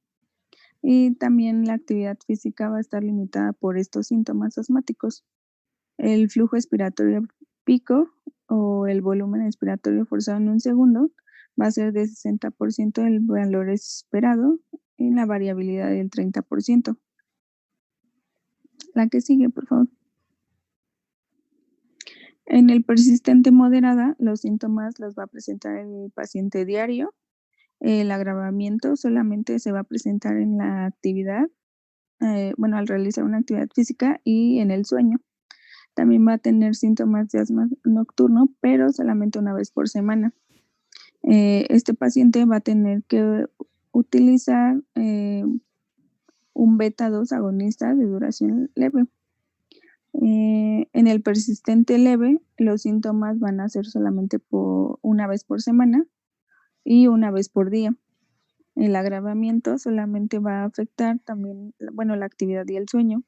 Speaker 4: y también la actividad física va a estar limitada por estos síntomas asmáticos. El flujo expiratorio pico o el volumen expiratorio forzado en un segundo va a ser de 60% del valor esperado y la variabilidad del 30%. La que sigue, por favor. En el persistente moderada, los síntomas los va a presentar el paciente diario. El agravamiento solamente se va a presentar en la actividad, al realizar una actividad física y en el sueño. También va a tener síntomas de asma nocturno, pero solamente una vez por semana. Este paciente va a tener que utilizar un beta 2 agonista de duración leve. En el persistente leve, los síntomas van a ser solamente por una vez por semana y una vez por día. El agravamiento solamente va a afectar también, la actividad y el sueño.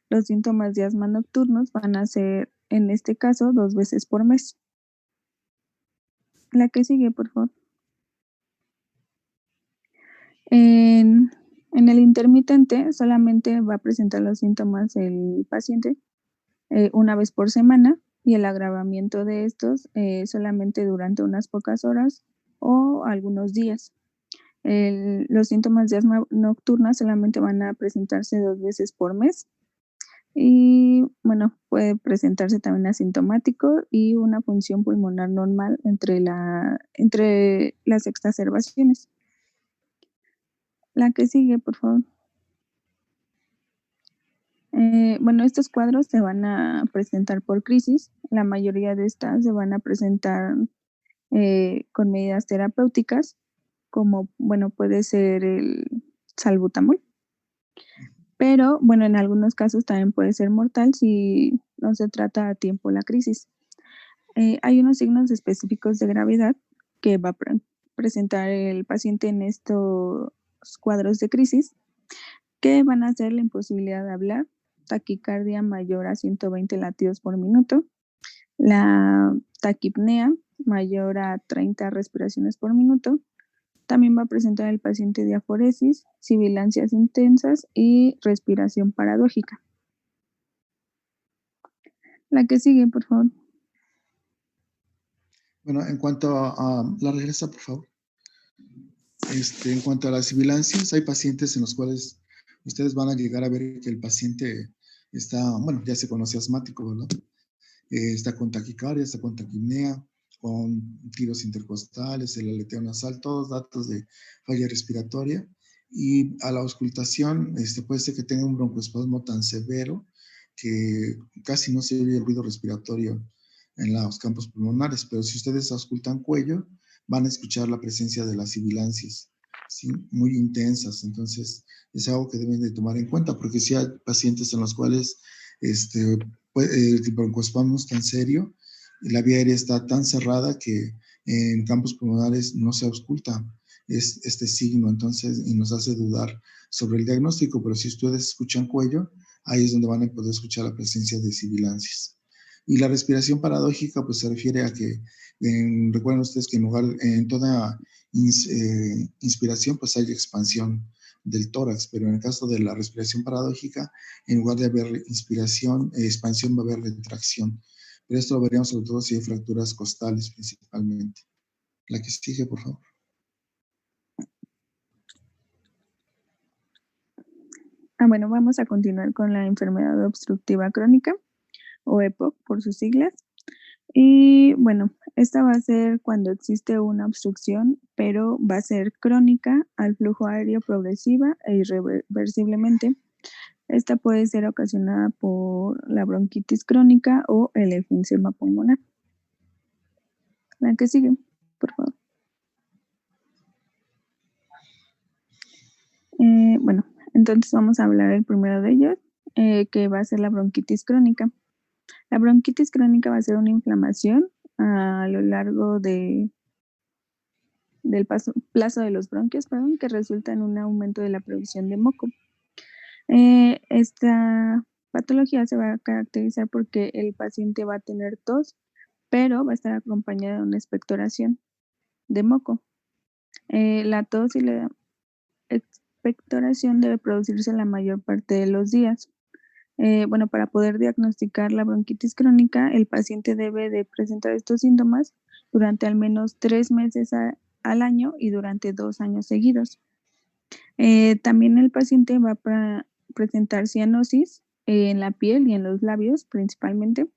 Speaker 4: Los síntomas de asma nocturnos van a ser, en este caso, 2 veces por mes. La que sigue, por favor. En el intermitente solamente va a presentar los síntomas el paciente una vez por semana y el agravamiento de estos solamente durante unas pocas horas o algunos días. Los síntomas de asma nocturna solamente van a presentarse 2 veces por mes y, bueno, puede presentarse también asintomático y una función pulmonar normal entre las exacerbaciones. La que sigue, por favor. Bueno, estos cuadros se van a presentar por crisis. La mayoría de estas se van a presentar con medidas terapéuticas, como, bueno, puede ser el salbutamol. Pero, bueno, en algunos casos también puede ser mortal si no se trata a tiempo la crisis. Hay unos signos específicos de gravedad que va a presentar el paciente en estos cuadros de crisis, que van a ser la imposibilidad de hablar, taquicardia mayor a 120 latidos por minuto, la taquipnea mayor a 30 respiraciones por minuto. También va a presentar el paciente diaforesis, sibilancias intensas y respiración paradójica. La que sigue, por favor.
Speaker 2: Bueno, en cuanto a la regresa, por favor. En cuanto a las sibilancias, hay pacientes en los cuales ustedes van a llegar a ver que el paciente está, bueno, ya se conoce asmático, ¿verdad? Está con taquicardia, está con taquipnea, con tiros intercostales, el aleteo nasal, todos datos de falla respiratoria. Y a la auscultación, puede ser que tenga un broncoespasmo tan severo que casi no se oye el ruido respiratorio en los campos pulmonares, pero si ustedes auscultan cuello, van a escuchar la presencia de las sibilancias, ¿sí? Muy intensas. Entonces, es algo que deben de tomar en cuenta, porque si hay pacientes en los cuales el broncoespasmo es tan serio, la vía aérea está tan cerrada que en campos pulmonares no se ausculta este signo, entonces, y nos hace dudar sobre el diagnóstico, pero si ustedes escuchan cuello, ahí es donde van a poder escuchar la presencia de sibilancias. Y la respiración paradójica, pues se refiere a que, recuerden ustedes que en toda inspiración, pues hay expansión del tórax, pero en el caso de la respiración paradójica, en lugar de haber expansión va a haber retracción. Pero esto lo veríamos sobre todo si hay fracturas costales principalmente. La que sigue, por favor.
Speaker 4: Bueno, vamos a continuar con la enfermedad obstructiva crónica, o EPOC por sus siglas. Y bueno, esta va a ser cuando existe una obstrucción, pero va a ser crónica al flujo aéreo progresiva e irreversiblemente. Esta puede ser ocasionada por la bronquitis crónica o el enfisema pulmonar. La que sigue, por favor. Bueno, entonces vamos a hablar el primero de ellos, que va a ser la bronquitis crónica. La bronquitis crónica va a ser una inflamación a lo largo del plazo de los bronquios, que resulta en un aumento de la producción de moco. Esta patología se va a caracterizar porque el paciente va a tener tos, pero va a estar acompañada de una expectoración de moco. La tos y la expectoración debe producirse la mayor parte de los días. Bueno, para poder diagnosticar la bronquitis crónica, el paciente debe de presentar estos síntomas durante al menos 3 meses al año y durante 2 años seguidos. También el paciente va a presentar cianosis en la piel y en los labios principalmente,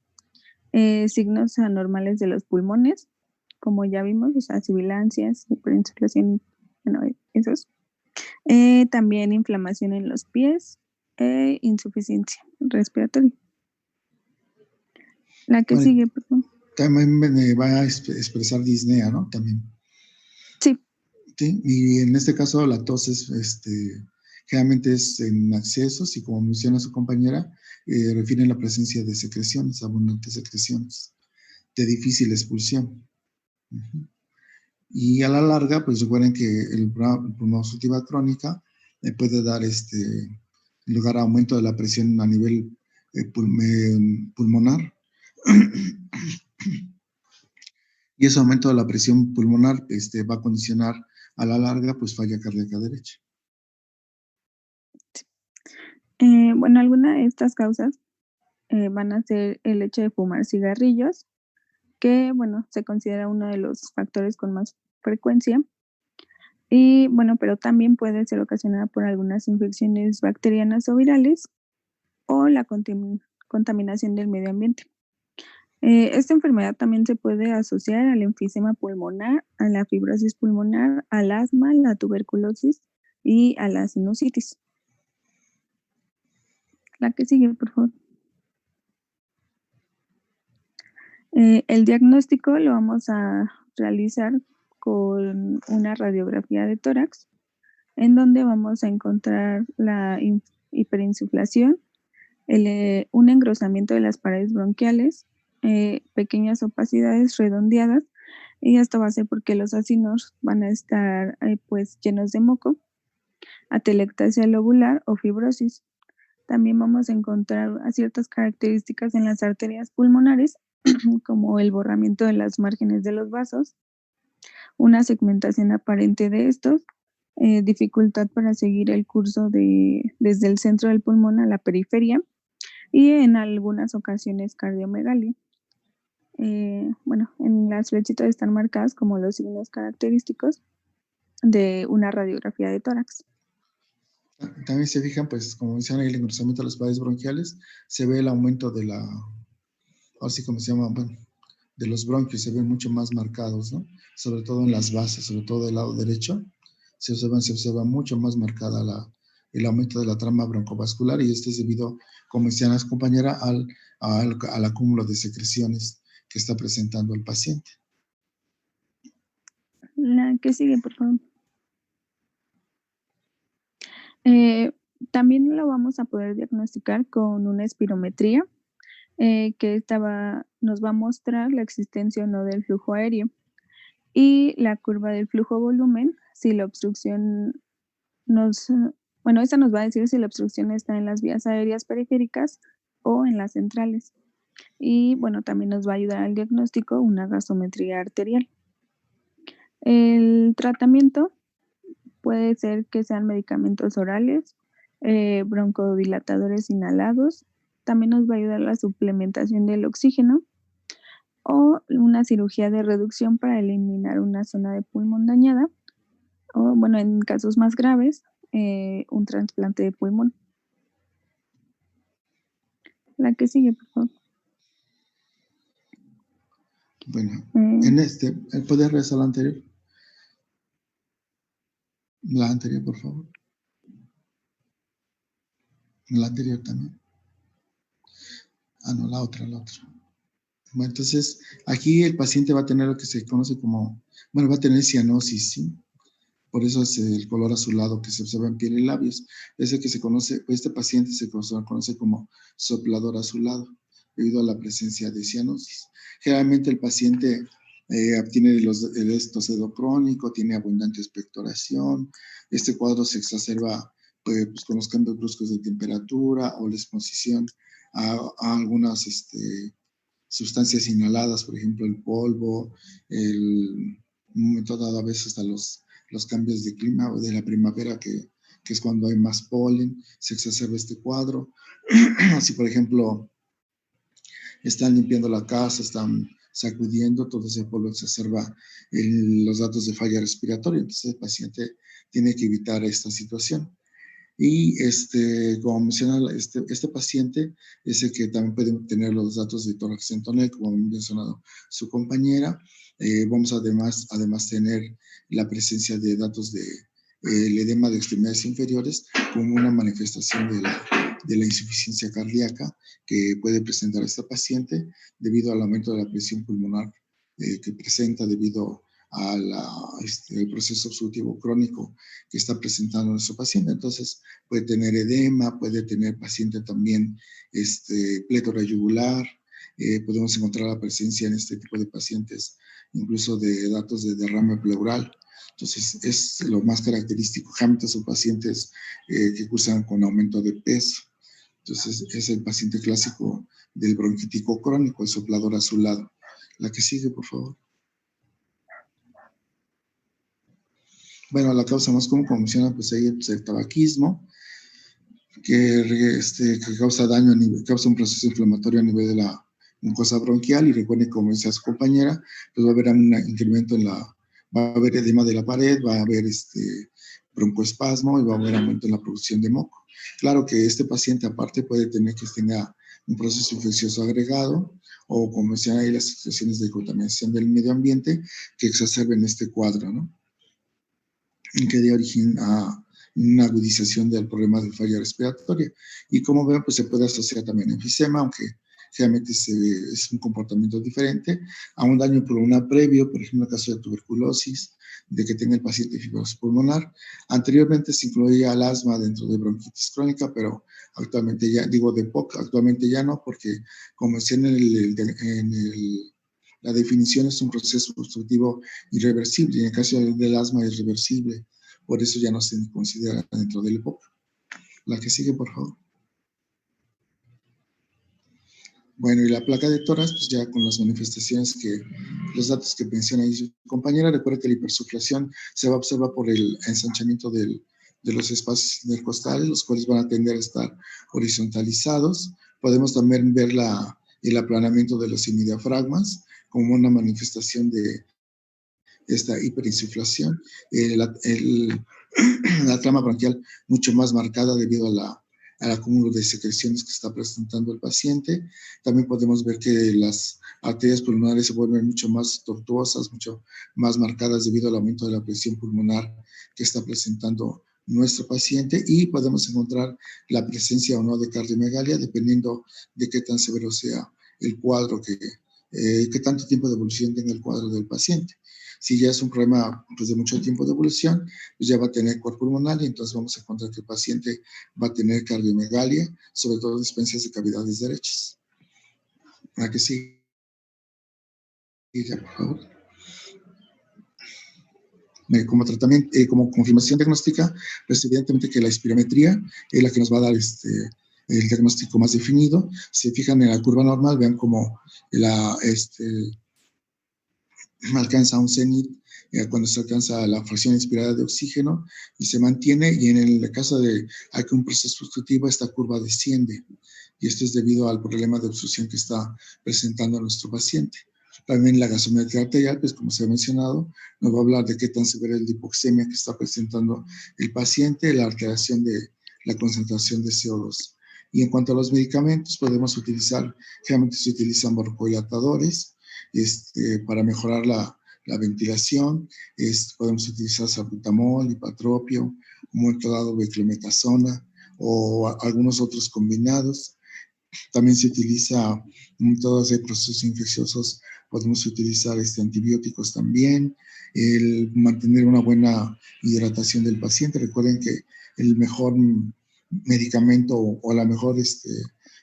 Speaker 4: signos anormales de los pulmones, como ya vimos, o sea, sibilancias, hiperinsulación, bueno, esos. También inflamación en los pies e insuficiencia respiratoria. La que sigue, por favor.
Speaker 2: También va a expresar disnea, ¿no? También.
Speaker 4: Sí.
Speaker 2: Sí, y en este caso la tos es, generalmente es en accesos y como menciona su compañera, refieren la presencia de secreciones, abundantes secreciones, de difícil expulsión. Y a la larga, pues recuerden que el pulmonía obstructiva crónica puede dar lugar a aumento de la presión a nivel pulmonar. Y ese aumento de la presión pulmonar va a condicionar a la larga pues falla cardíaca derecha.
Speaker 4: Bueno, algunas de estas causas van a ser el hecho de fumar cigarrillos, que bueno, se considera uno de los factores con más frecuencia. Y bueno, pero también puede ser ocasionada por algunas infecciones bacterianas o virales o la contaminación del medio ambiente. Esta enfermedad también se puede asociar al enfisema pulmonar, a la fibrosis pulmonar, al asma, la tuberculosis y a la sinusitis. La que sigue, por favor. El diagnóstico lo vamos a realizar con una radiografía de tórax, en donde vamos a encontrar la hiperinsuflación, un engrosamiento de las paredes bronquiales, pequeñas opacidades redondeadas, y esto va a ser porque los acinos van a estar pues llenos de moco, atelectasia lobular o fibrosis. También vamos a encontrar ciertas características en las arterias pulmonares, como el borramiento de las márgenes de los vasos, una segmentación aparente de estos, dificultad para seguir el curso desde el centro del pulmón a la periferia y en algunas ocasiones cardiomegalia. Bueno, en las flechitas están marcadas como los signos característicos de una radiografía de tórax.
Speaker 2: También se fijan, pues, como mencionan, el engrosamiento de las paredes bronquiales, se ve el aumento de así como se llama, bueno, de los bronquios, se ven mucho más marcados, ¿no? Sobre todo en las bases, sobre todo del lado derecho, se observa mucho más marcada el aumento de la trama broncovascular, y esto es debido, como decían las compañeras, al acúmulo de secreciones que está presentando el paciente.
Speaker 4: La que sigue, por favor. También lo vamos a poder diagnosticar con una espirometría, que nos va a mostrar la existencia o no del flujo aéreo y la curva del flujo volumen, si la obstrucción esta nos va a decir si la obstrucción está en las vías aéreas periféricas o en las centrales. Y bueno, también nos va a ayudar al diagnóstico una gasometría arterial. El tratamiento puede ser que sean medicamentos orales, broncodilatadores inhalados, también nos va a ayudar la suplementación del oxígeno o una cirugía de reducción para eliminar una zona de pulmón dañada, o bueno, en casos más graves, un trasplante de pulmón. La que sigue, por favor.
Speaker 2: Bueno, ¿puedes regresar a la anterior? La anterior, por favor. La anterior también. No, la otra. Bueno, entonces, aquí el paciente va a tener lo que se conoce como, va a tener cianosis, ¿sí? Por eso es el color azulado que se observa en piel y labios. Ese que se conoce, este paciente se conoce como soplador azulado, debido a la presencia de cianosis. Generalmente el paciente tiene el estosedo crónico, tiene abundante expectoración. Este cuadro se exacerba pues, con los cambios bruscos de temperatura o la exposición a algunas sustancias inhaladas, por ejemplo, el polvo, en un momento dado a veces hasta los cambios de clima o de la primavera, que es cuando hay más polen, se exacerba este cuadro. Así, por ejemplo, están limpiando la casa, están sacudiendo, todo ese polvo exacerba los datos de falla respiratoria, entonces el paciente tiene que evitar esta situación. Y como menciona, este paciente es el que también puede tener los datos de tórax centonel, como ha mencionado su compañera. Vamos además tener la presencia de datos el edema de extremidades inferiores como una manifestación de la insuficiencia cardíaca que puede presentar este paciente debido al aumento de la presión pulmonar que presenta debido al proceso obstructivo crónico que está presentando nuestro paciente. Entonces puede tener edema, puede tener paciente también plétora yugular, podemos encontrar la presencia en este tipo de pacientes incluso de datos de derrame pleural. Entonces es lo más característico. Generalmente son pacientes que cursan con aumento de peso. Entonces es el paciente clásico del bronquítico crónico, el soplador azulado. La que sigue, por favor. Bueno, la causa más común, como menciona, pues ahí pues, el tabaquismo, que causa daño, causa un proceso inflamatorio a nivel de la mucosa bronquial, y recuerden, como decía su compañera, pues va a haber un incremento en la Va a haber edema de la pared, va a haber broncoespasmo y va a haber aumento en la producción de moco. Claro que este paciente aparte puede tener que tener un proceso infeccioso agregado o como decían ahí las situaciones de contaminación del medio ambiente que exacerben este cuadro, ¿no? Y que dé origen a una agudización del problema de falla respiratoria. Y como ven, pues se puede asociar también a enfisema, aunque generalmente es un comportamiento diferente, a un daño pulmonar previo, por ejemplo, en el caso de tuberculosis, de que tenga el paciente fibrosis pulmonar. Anteriormente se incluía el asma dentro de bronquitis crónica, pero actualmente ya, digo de POC, actualmente ya no, porque como decía la definición es un proceso obstructivo irreversible, y en el caso del asma es reversible, por eso ya no se considera dentro del EPOC. La que sigue, por favor. Bueno, y la placa de tórax, pues ya con las manifestaciones los datos que menciona ahí su compañera, recuerda que la hipersuflación se va a observar por el ensanchamiento de los espacios intercostales, los cuales van a tender a estar horizontalizados. Podemos también ver el aplanamiento de los semidiafragmas como una manifestación de esta hiperinsuflación, la trama bronquial mucho más marcada debido al acúmulo de secreciones que está presentando el paciente. También podemos ver que las arterias pulmonares se vuelven mucho más tortuosas, mucho más marcadas debido al aumento de la presión pulmonar que está presentando nuestro paciente, y podemos encontrar la presencia o no de cardiomegalia dependiendo de qué tan severo sea el cuadro, qué tanto tiempo de evolución tenga el cuadro del paciente. Si ya es un problema pues, de mucho tiempo de evolución, pues ya va a tener cuerpo pulmonar, y entonces vamos a encontrar que el paciente va a tener cardiomegalia, sobre todo dispensias de cavidades derechas. ¿A que sí? Ya, por favor. Como tratamiento, como confirmación diagnóstica, pues evidentemente que la espirometría es la que nos va a dar el diagnóstico más definido. Si fijan en la curva normal, vean como alcanza un cenit cuando se alcanza la fracción inspirada de oxígeno y se mantiene, y en el caso de que un proceso obstructivo, esta curva desciende, y esto es debido al problema de obstrucción que está presentando nuestro paciente. También la gasometría arterial, pues como se ha mencionado, nos va a hablar de qué tan severa es la hipoxemia que está presentando el paciente, la alteración de la concentración de CO2. Y en cuanto a los medicamentos, podemos utilizar, generalmente se utilizan broncodilatadores, para mejorar la ventilación. Podemos utilizar salbutamol, ipatropio, un momento dado beclometasona o algunos otros combinados. También se utiliza en todos los procesos infecciosos, podemos utilizar antibióticos también, el mantener una buena hidratación del paciente. Recuerden que el mejor medicamento o la mejor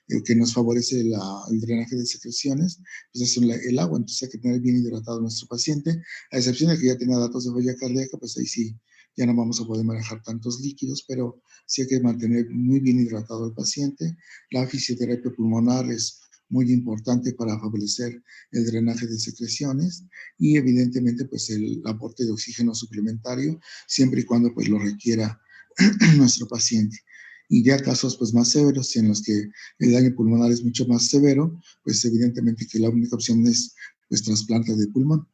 Speaker 2: el que nos favorece el drenaje de secreciones, pues es el agua. Entonces hay que tener bien hidratado a nuestro paciente, a excepción de que ya tenga datos de falla cardíaca, pues ahí sí ya no vamos a poder manejar tantos líquidos, pero sí hay que mantener muy bien hidratado al paciente. La fisioterapia pulmonar es muy importante para favorecer el drenaje de secreciones, y evidentemente pues el aporte de oxígeno suplementario siempre y cuando pues lo requiera nuestro paciente. Y ya casos pues más severos en los que el daño pulmonar es mucho más severo, pues evidentemente que la única opción es pues trasplante de pulmón.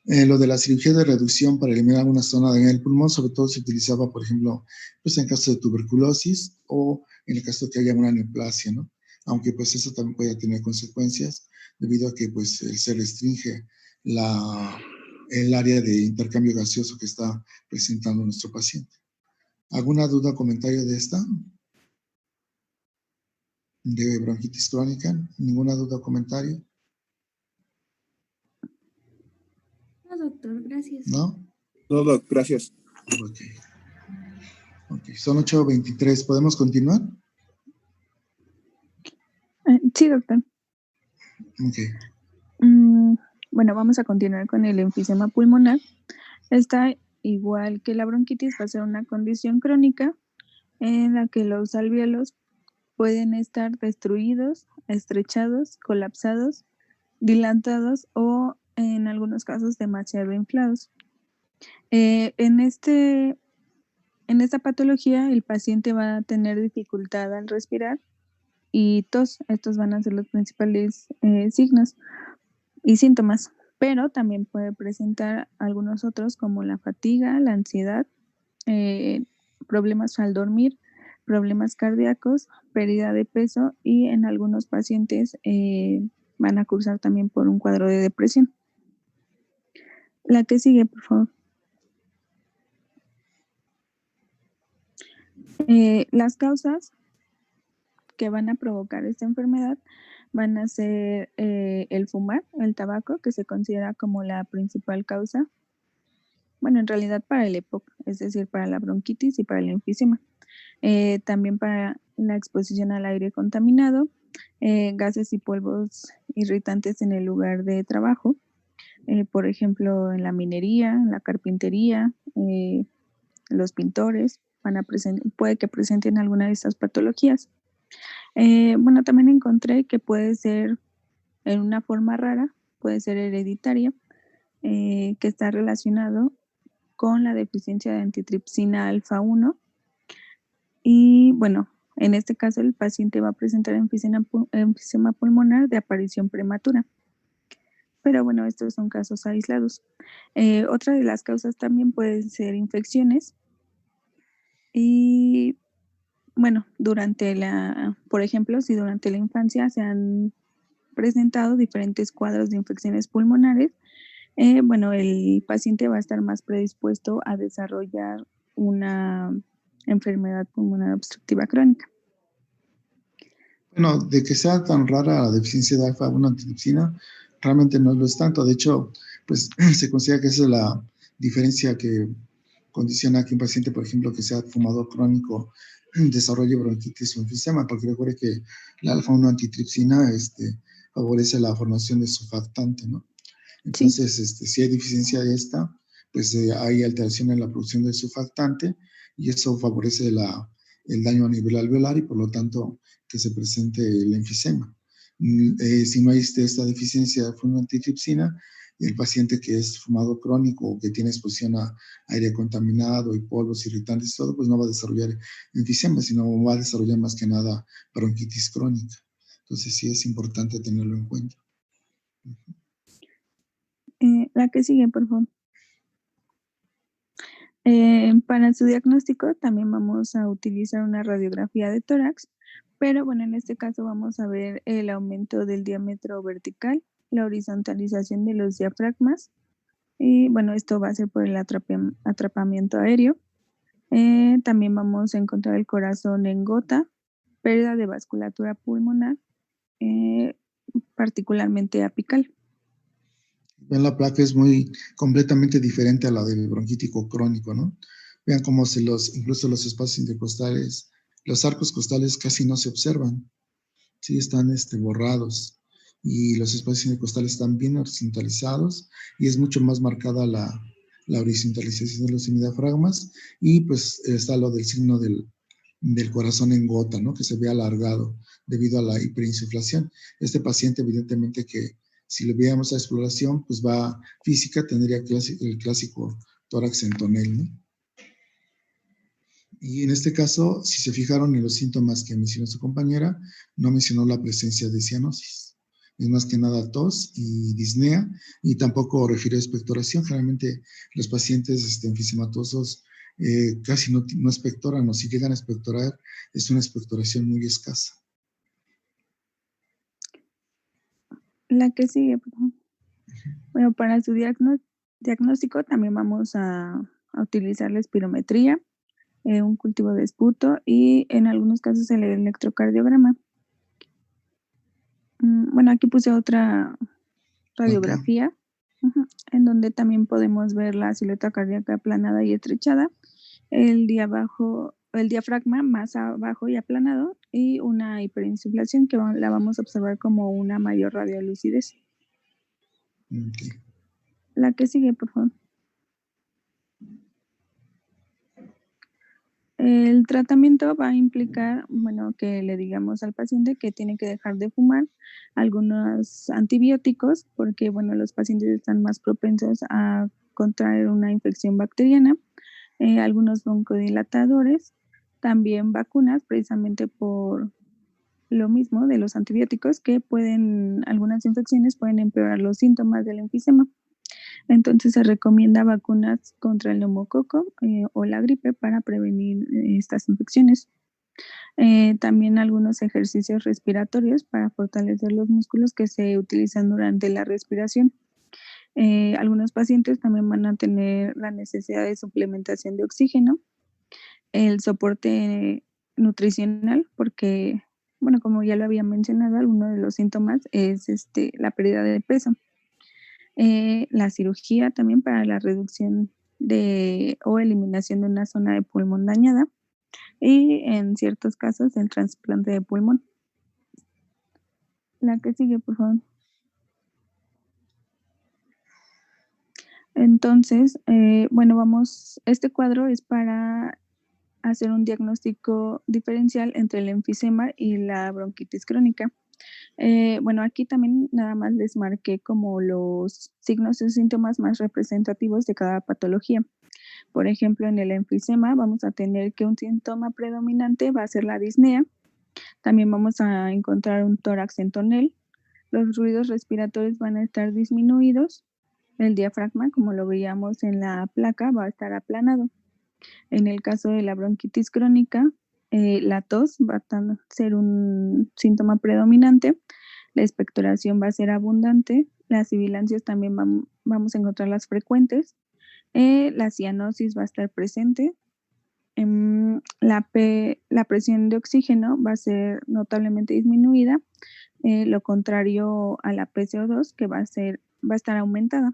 Speaker 2: Lo de la cirugía de reducción para eliminar una zona en el pulmón, sobre todo se utilizaba, por ejemplo, pues en caso de tuberculosis o en el caso de que haya una neoplasia, ¿no? Aunque pues eso también puede tener consecuencias debido a que pues se restringe el área de intercambio gaseoso que está presentando nuestro paciente. ¿Alguna duda o comentario de esta? ¿De bronquitis crónica? ¿Ninguna duda o comentario?
Speaker 3: No, doctor, gracias.
Speaker 2: ¿No?
Speaker 5: No, doc, gracias.
Speaker 2: Ok, son 8:23. ¿Podemos continuar?
Speaker 4: Sí, doctor.
Speaker 2: Ok.
Speaker 4: Bueno, vamos a continuar con el enfisema pulmonar. Esta, igual que la bronquitis, va a ser una condición crónica en la que los alvéolos pueden estar destruidos, estrechados, colapsados, dilatados o en algunos casos demasiado inflados. En esta patología, el paciente va a tener dificultad al respirar y tos. Estos van a ser los principales signos y síntomas. pero también puede presentar algunos otros como la fatiga, la ansiedad, problemas al dormir, problemas cardíacos, pérdida de peso y en algunos pacientes van a cursar también por un cuadro de depresión. La que sigue, por favor. Las causas que van a provocar esta enfermedad van a ser el fumar, el tabaco, que se considera como la principal causa. Bueno, en realidad para el EPOC, es decir, para la bronquitis y para el enfisema. También para la exposición al aire contaminado, gases y polvos irritantes en el lugar de trabajo, por ejemplo, en la minería, en la carpintería, los pintores puede que presenten alguna de estas patologías. Bueno, también encontré que puede ser en una forma rara, puede ser hereditaria, que está relacionado con la deficiencia de antitripsina alfa 1. Y bueno, en este caso el paciente va a presentar enfisema pulmonar de aparición prematura. Pero bueno, estos son casos aislados. Otra de las causas también pueden ser infecciones. Y bueno, por ejemplo, si durante la infancia se han presentado diferentes cuadros de infecciones pulmonares, bueno, el paciente va a estar más predispuesto a desarrollar una enfermedad pulmonar obstructiva crónica.
Speaker 2: Bueno, de que sea tan rara la deficiencia de alfa-1 antitripsina, realmente no lo es tanto. De hecho, pues se considera que esa es la diferencia que condiciona que un paciente, por ejemplo, que sea fumador crónico, desarrolle bronquitis o enfisema, porque recuerde que la alfa-1 antitripsina favorece la formación de surfactante, ¿no? Entonces, sí. Si hay deficiencia de esta, pues hay alteración en la producción del surfactante y eso favorece el daño a nivel alveolar y por lo tanto que se presente el enfisema. Si no hay esta deficiencia de antitripsina, el paciente que es fumador crónico o que tiene exposición a aire contaminado y polvos irritantes y todo, pues no va a desarrollar enfisema, sino va a desarrollar más que nada bronquitis crónica. Entonces sí es importante tenerlo en cuenta.
Speaker 4: La que sigue, por favor. Para su diagnóstico también vamos a utilizar una radiografía de tórax, pero bueno, en este caso vamos a ver el aumento del diámetro vertical, la horizontalización de los diafragmas, y bueno, esto va a ser por el atrapamiento aéreo. También vamos a encontrar el corazón en gota, pérdida de vasculatura pulmonar, particularmente apical.
Speaker 2: Vean, la placa es completamente diferente a la del bronquítico crónico, ¿no? Vean cómo incluso los espacios intercostales, los arcos costales casi no se observan, sí están borrados y los espacios intercostales están bien horizontalizados y es mucho más marcada la horizontalización de los semidiafragmas y pues está lo del signo del corazón en gota, ¿no? Que se ve alargado debido a la hiperinsuflación. Este paciente evidentemente que si le viéramos a exploración, pues física, tendría el clásico tórax en tonel, ¿no? Y en este caso, si se fijaron en los síntomas que mencionó su compañera, no mencionó la presencia de cianosis. Es más que nada tos y disnea, y tampoco refirió expectoración. Generalmente los pacientes enfisematosos casi no expectoran, o si llegan a expectorar, es una expectoración muy escasa.
Speaker 4: La que sigue, por favor. Bueno, para su diagnóstico también vamos a utilizar la espirometría, un cultivo de esputo y en algunos casos el electrocardiograma. Bueno, aquí puse otra radiografía, en donde también podemos ver la silueta cardíaca aplanada y estrechada, el diafragma más abajo y aplanado y una hiperinsuflación que la vamos a observar como una mayor radiolucidez.
Speaker 2: Okay.
Speaker 4: La que sigue, por favor. El tratamiento va a implicar, bueno, que le digamos al paciente que tiene que dejar de fumar algunos antibióticos porque, bueno, los pacientes están más propensos a contraer una infección bacteriana, algunos broncodilatadores, también vacunas precisamente por lo mismo de los antibióticos que algunas infecciones pueden empeorar los síntomas del enfisema. Entonces se recomienda vacunas contra el neumococo o la gripe para prevenir estas infecciones. También algunos ejercicios respiratorios para fortalecer los músculos que se utilizan durante la respiración. Algunos pacientes también van a tener la necesidad de suplementación de oxígeno, el soporte nutricional, porque, bueno, como ya lo había mencionado, uno de los síntomas es la pérdida de peso. La cirugía también para la reducción o eliminación de una zona de pulmón dañada y en ciertos casos el trasplante de pulmón. La que sigue, por favor. Entonces, este cuadro es para hacer un diagnóstico diferencial entre el enfisema y la bronquitis crónica. Aquí también nada más les marqué como los signos y síntomas más representativos de cada patología. Por ejemplo, en el enfisema vamos a tener que un síntoma predominante va a ser la disnea. También vamos a encontrar un tórax en tonel. Los ruidos respiratorios van a estar disminuidos. El diafragma, como lo veíamos en la placa, va a estar aplanado. En el caso de la bronquitis crónica, la tos va a ser un síntoma predominante. La expectoración va a ser abundante. Las sibilancias también vamos a encontrarlas frecuentes. La cianosis va a estar presente. La presión de oxígeno va a ser notablemente disminuida. Lo contrario a la PCO2, que va a estar aumentada.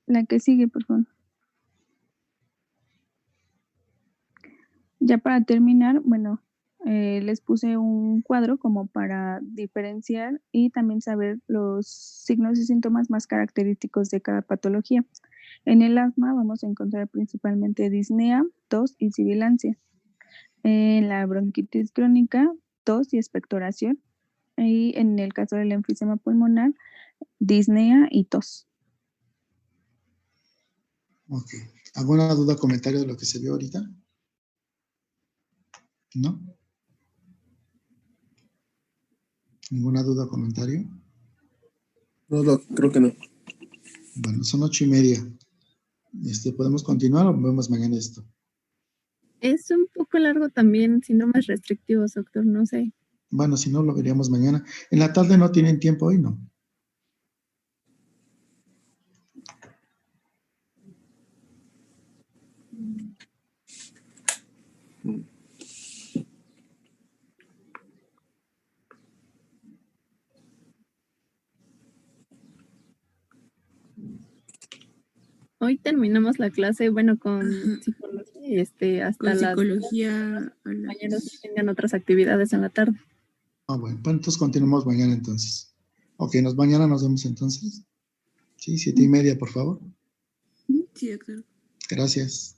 Speaker 4: La que sigue, por favor. Ya para terminar, les puse un cuadro como para diferenciar y también saber los signos y síntomas más característicos de cada patología. En el asma vamos a encontrar principalmente disnea, tos y sibilancia. En la bronquitis crónica, tos y expectoración. Y en el caso del enfisema pulmonar, disnea y tos.
Speaker 2: Ok. ¿Alguna duda o comentario de lo que se vio ahorita? ¿No? ¿Ninguna duda o comentario?
Speaker 5: No, creo que no.
Speaker 2: Bueno, son 8:30. ¿Podemos continuar o vemos mañana esto?
Speaker 3: Es un poco largo también, síntomas restrictivos, doctor, no sé.
Speaker 2: Bueno, si no, lo veríamos mañana. En la tarde no tienen tiempo hoy, ¿no?
Speaker 3: Hoy terminamos la clase, con psicología, hasta
Speaker 6: Con
Speaker 3: las
Speaker 6: psicología a
Speaker 3: compañeros
Speaker 6: las...
Speaker 3: tengan otras actividades en la tarde.
Speaker 2: Bueno, pues entonces continuamos mañana entonces. Ok, mañana nos vemos entonces. Sí, 7:30, por favor.
Speaker 6: Sí, doctor.
Speaker 2: Gracias.